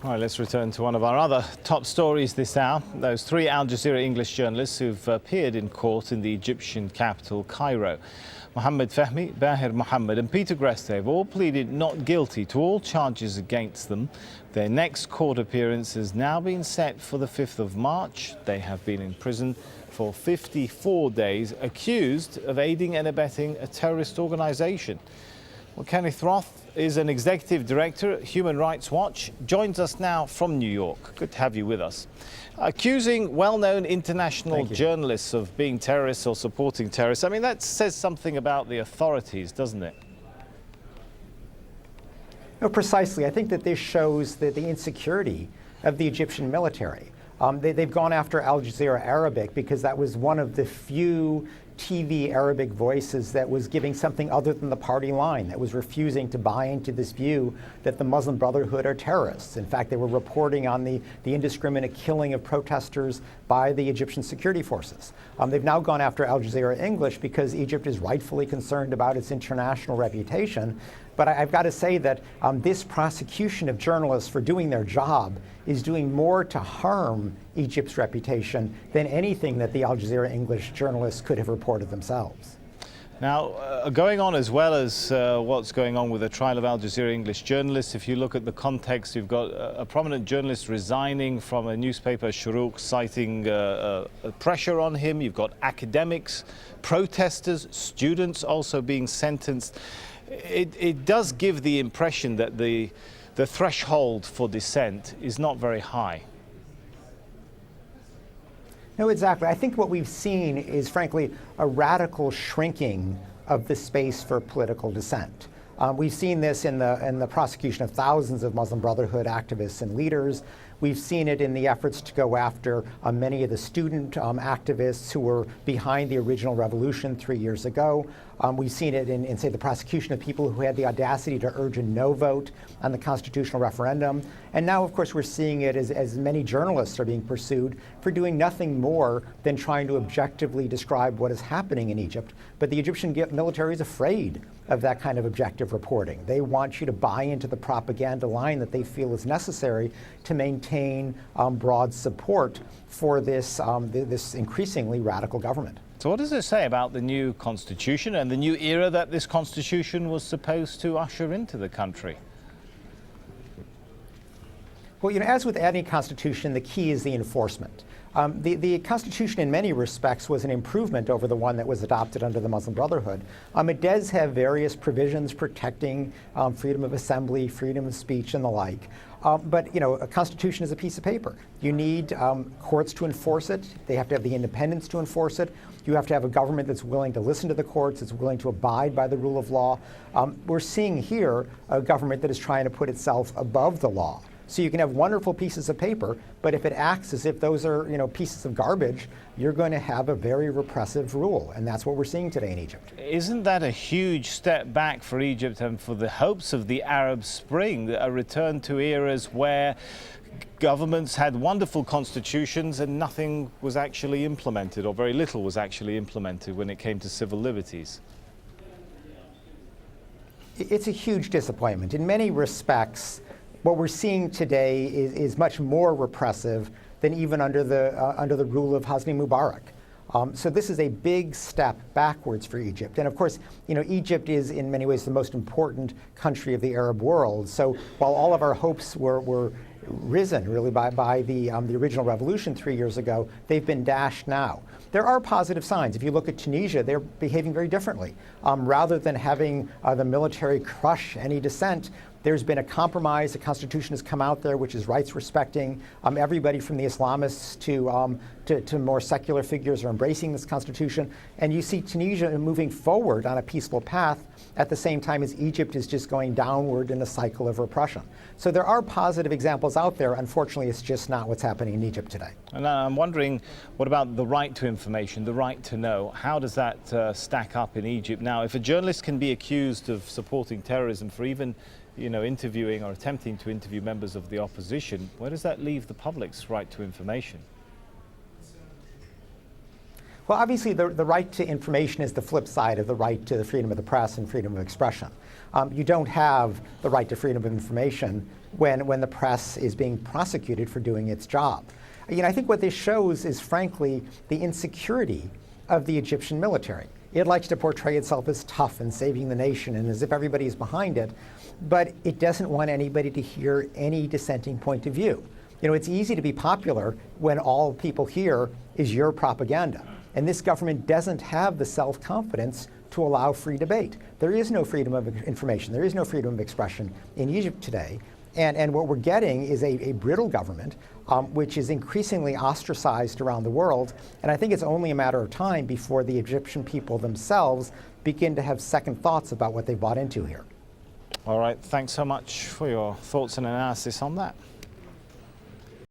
All right, let's return to one of our other top stories this hour. Those three Al Jazeera English journalists who've appeared in court in the Egyptian capital, Cairo. Mohamed Fahmy, Mohammed and Peter Greste have all pleaded not guilty to all charges against them. Their next court appearance has now been set for the 5th of March. They have been in prison for 54 days, accused of aiding and abetting a terrorist organization. Well, Kenneth Roth is an executive director at Human Rights Watch, joins us now from New York. Good to have you with us. Accusing well-known international journalists of being terrorists or supporting terrorists, I mean, that says something about the authorities, doesn't it? No, precisely. I think that this shows the insecurity of the Egyptian military. They've gone after Al Jazeera Arabic because that was one of the few TV Arabic voices that was giving something other than the party line, that was refusing to buy into this view that the Muslim Brotherhood are terrorists. In fact, they were reporting on the indiscriminate killing of protesters by the Egyptian security forces. They've now gone after Al Jazeera English because Egypt is rightfully concerned about its international reputation. But I've got to say that this prosecution of journalists for doing their job is doing more to harm Egypt's reputation than anything that the Al Jazeera English journalists could have reported themselves. Now, going on as well as what's going on with the trial of Al Jazeera English journalists, if you look at the context, you've got a prominent journalist resigning from a newspaper, Shuruq, citing pressure on him. You've got academics, protesters, students also being sentenced. It does give the impression that the threshold for dissent is not very high. No, exactly. I think what we've seen is, frankly, a radical shrinking of the space for political dissent. We've seen this in the prosecution of thousands of Muslim Brotherhood activists and leaders. We've seen it in the efforts to go after many of the student activists who were behind the original revolution 3 years ago. We've seen it in, say, the prosecution of people who had the audacity to urge a no vote on the constitutional referendum. And now, of course, we're seeing it as many journalists are being pursued for doing nothing more than trying to objectively describe what is happening in Egypt. But the Egyptian military is afraid of that kind of objective reporting. They want you to buy into the propaganda line that they feel is necessary to maintain broad support for this increasingly radical government. So what does it say about the new constitution and the new era that this constitution was supposed to usher into the country? Well, as with any constitution, the key is the enforcement. The Constitution, in many respects, was an improvement over the one that was adopted under the Muslim Brotherhood. It does have various provisions protecting freedom of assembly, freedom of speech, and the like. But a constitution is a piece of paper. You need courts to enforce it. They have to have the independence to enforce it. You have to have a government that's willing to listen to the courts, that's willing to abide by the rule of law. We're seeing here a government that is trying to put itself above the law. So you can have wonderful pieces of paper, but if it acts as if those are, pieces of garbage, you're going to have a very repressive rule, and that's what we're seeing today in Egypt. Isn't that a huge step back for Egypt and for the hopes of the Arab Spring, a return to eras where governments had wonderful constitutions and nothing was actually implemented, or very little was actually implemented when it came to civil liberties? It's a huge disappointment. In many respects, what we're seeing today is much more repressive than even under the rule of Hosni Mubarak. So this is a big step backwards for Egypt. And of course, Egypt is in many ways the most important country of the Arab world. So while all of our hopes were risen really by the original revolution 3 years ago, they've been dashed now. There are positive signs. If you look at Tunisia, they're behaving very differently. Rather than having the military crush any dissent, there's been a compromise. The constitution has come out there, which is rights respecting. Everybody from the Islamists to more secular figures are embracing this constitution. And you see Tunisia moving forward on a peaceful path at the same time as Egypt is just going downward in a cycle of repression. So there are positive examples out there. Unfortunately, it's just not what's happening in Egypt today. And I'm wondering, what about the right to information, the right to know? How does that stack up in Egypt? Now, if a journalist can be accused of supporting terrorism for even interviewing or attempting to interview members of the opposition, where does that leave the public's right to information? Well, obviously, the right to information is the flip side of the right to the freedom of the press and freedom of expression. You don't have the right to freedom of information when the press is being prosecuted for doing its job. I think what this shows is, frankly, the insecurity of the Egyptian military. It likes to portray itself as tough and saving the nation and as if everybody is behind it, but it doesn't want anybody to hear any dissenting point of view. It's easy to be popular when all people hear is your propaganda. And this government doesn't have the self-confidence to allow free debate. There is no freedom of information. There is no freedom of expression in Egypt today. And what we're getting is a brittle government, which is increasingly ostracized around the world. And I think it's only a matter of time before the Egyptian people themselves begin to have second thoughts about what they've bought into here. All right, thanks so much for your thoughts and analysis on that.